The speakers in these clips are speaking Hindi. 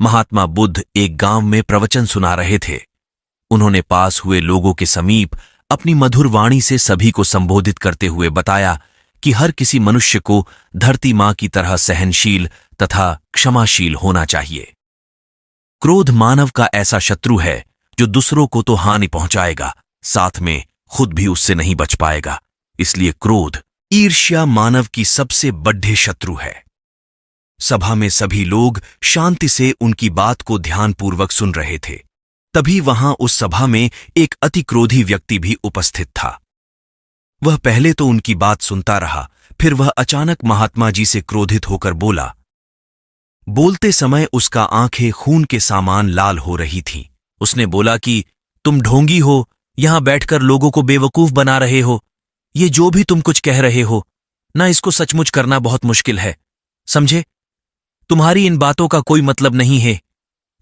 महात्मा बुद्ध एक गांव में प्रवचन सुना रहे थे। उन्होंने पास हुए लोगों के समीप अपनी मधुर वाणी से सभी को संबोधित करते हुए बताया कि हर किसी मनुष्य को धरती मां की तरह सहनशील तथा क्षमाशील होना चाहिए। क्रोध मानव का ऐसा शत्रु है जो दूसरों को तो हानि पहुंचाएगा, साथ में खुद भी उससे नहीं बच पाएगा। इसलिए क्रोध, ईर्ष्या मानव की सबसे बड़े शत्रु है। सभा में सभी लोग शांति से उनकी बात को ध्यानपूर्वक सुन रहे थे। तभी वहां उस सभा में एक अति क्रोधी व्यक्ति भी उपस्थित था। वह पहले तो उनकी बात सुनता रहा, फिर वह अचानक महात्मा जी से क्रोधित होकर बोला। बोलते समय उसका आंखें खून के सामान लाल हो रही थीं। उसने बोला कि तुम ढोंगी हो, यहां बैठकर लोगों को बेवकूफ बना रहे हो। ये जो भी तुम कुछ कह रहे हो ना, इसको सचमुच करना बहुत मुश्किल है, समझे? तुम्हारी इन बातों का कोई मतलब नहीं है।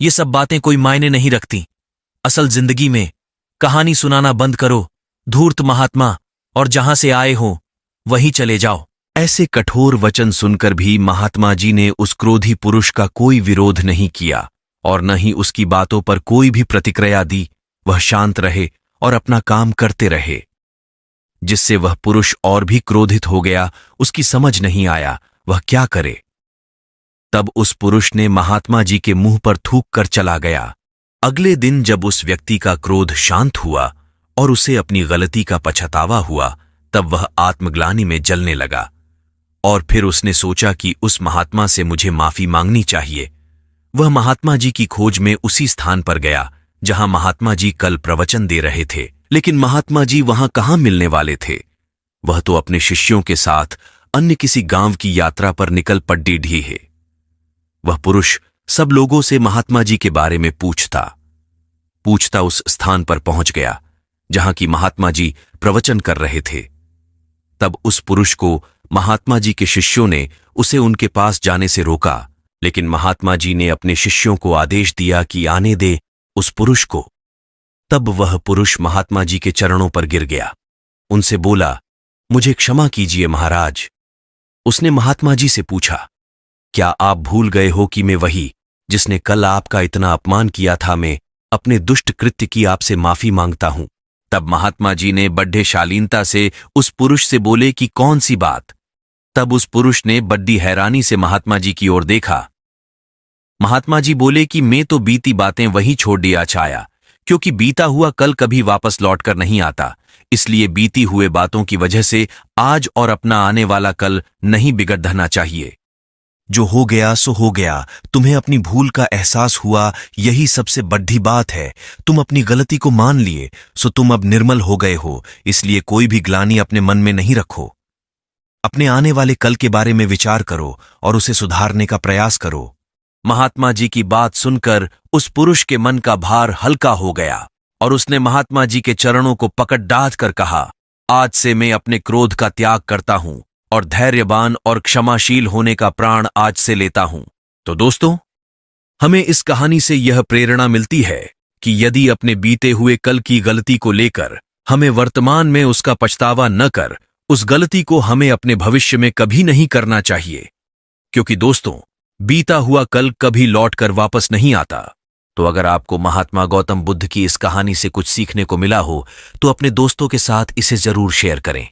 ये सब बातें कोई मायने नहीं रखती। असल जिंदगी में कहानी सुनाना बंद करो, धूर्त महात्मा, और जहां से आए हो वहीं चले जाओ। ऐसे कठोर वचन सुनकर भी महात्मा जी ने उस क्रोधी पुरुष का कोई विरोध नहीं किया और न ही उसकी बातों पर कोई भी प्रतिक्रिया दी। वह शांत रहे और अपना काम करते रहे, जिससे वह पुरुष और भी क्रोधित हो गया। उसकी समझ नहीं आया वह क्या करे। तब उस पुरुष ने महात्मा जी के मुंह पर थूक कर चला गया। अगले दिन जब उस व्यक्ति का क्रोध शांत हुआ और उसे अपनी गलती का पछतावा हुआ, तब वह आत्मग्लानि में जलने लगा और फिर उसने सोचा कि उस महात्मा से मुझे माफी मांगनी चाहिए। वह महात्मा जी की खोज में उसी स्थान पर गया जहां महात्मा जी कल प्रवचन दे रहे थे, लेकिन महात्मा जी वहां कहां मिलने वाले थे। वह तो अपने शिष्यों के साथ अन्य किसी गांव की यात्रा पर निकल पड़ी ढी है। वह पुरुष सब लोगों से महात्मा जी के बारे में पूछता उस स्थान पर पहुंच गया जहां की महात्मा जी प्रवचन कर रहे थे। तब उस पुरुष को महात्मा जी के शिष्यों ने उसे उनके पास जाने से रोका, लेकिन महात्मा जी ने अपने शिष्यों को आदेश दिया कि आने दे उस पुरुष को। तब वह पुरुष महात्मा जी के चरणों पर गिर गया। उनसे बोला, मुझे क्षमा कीजिए महाराज। उसने महात्मा जी से पूछा, क्या आप भूल गए हो कि मैं वही जिसने कल आपका इतना अपमान किया था? मैं अपने दुष्ट कृत्य की आपसे माफी मांगता हूं। तब महात्मा जी ने बड्ढे शालीनता से उस पुरुष से बोले कि कौन सी बात? तब उस पुरुष ने बड्डी हैरानी से महात्मा जी की ओर देखा। महात्मा जी बोले कि मैं तो बीती बातें वहीं छोड़ दिया चाया, क्योंकि बीता हुआ कल कभी वापस लौटकर नहीं आता। इसलिए बीती हुए बातों की वजह से आज और अपना आने वाला कल नहीं बिगड़ना चाहिए। जो हो गया सो हो गया। तुम्हें अपनी भूल का एहसास हुआ, यही सबसे बड़ी बात है। तुम अपनी गलती को मान लिए, सो तुम अब निर्मल हो गए हो। इसलिए कोई भी ग्लानि अपने मन में नहीं रखो। अपने आने वाले कल के बारे में विचार करो और उसे सुधारने का प्रयास करो। महात्मा जी की बात सुनकर उस पुरुष के मन का भार हल्का हो गया और उसने महात्मा जी के चरणों को पकड़ डांट कर कहा, आज से मैं अपने क्रोध का त्याग करता हूं और धैर्यवान और क्षमाशील होने का प्राण आज से लेता हूं। तो दोस्तों, हमें इस कहानी से यह प्रेरणा मिलती है कि यदि अपने बीते हुए कल की गलती को लेकर हमें वर्तमान में उसका पछतावा न कर, उस गलती को हमें अपने भविष्य में कभी नहीं करना चाहिए, क्योंकि दोस्तों, बीता हुआ कल कभी लौटकर वापस नहीं आता। तो अगर आपको महात्मा गौतम बुद्ध की इस कहानी से कुछ सीखने को मिला हो तो अपने दोस्तों के साथ इसे जरूर शेयर करें।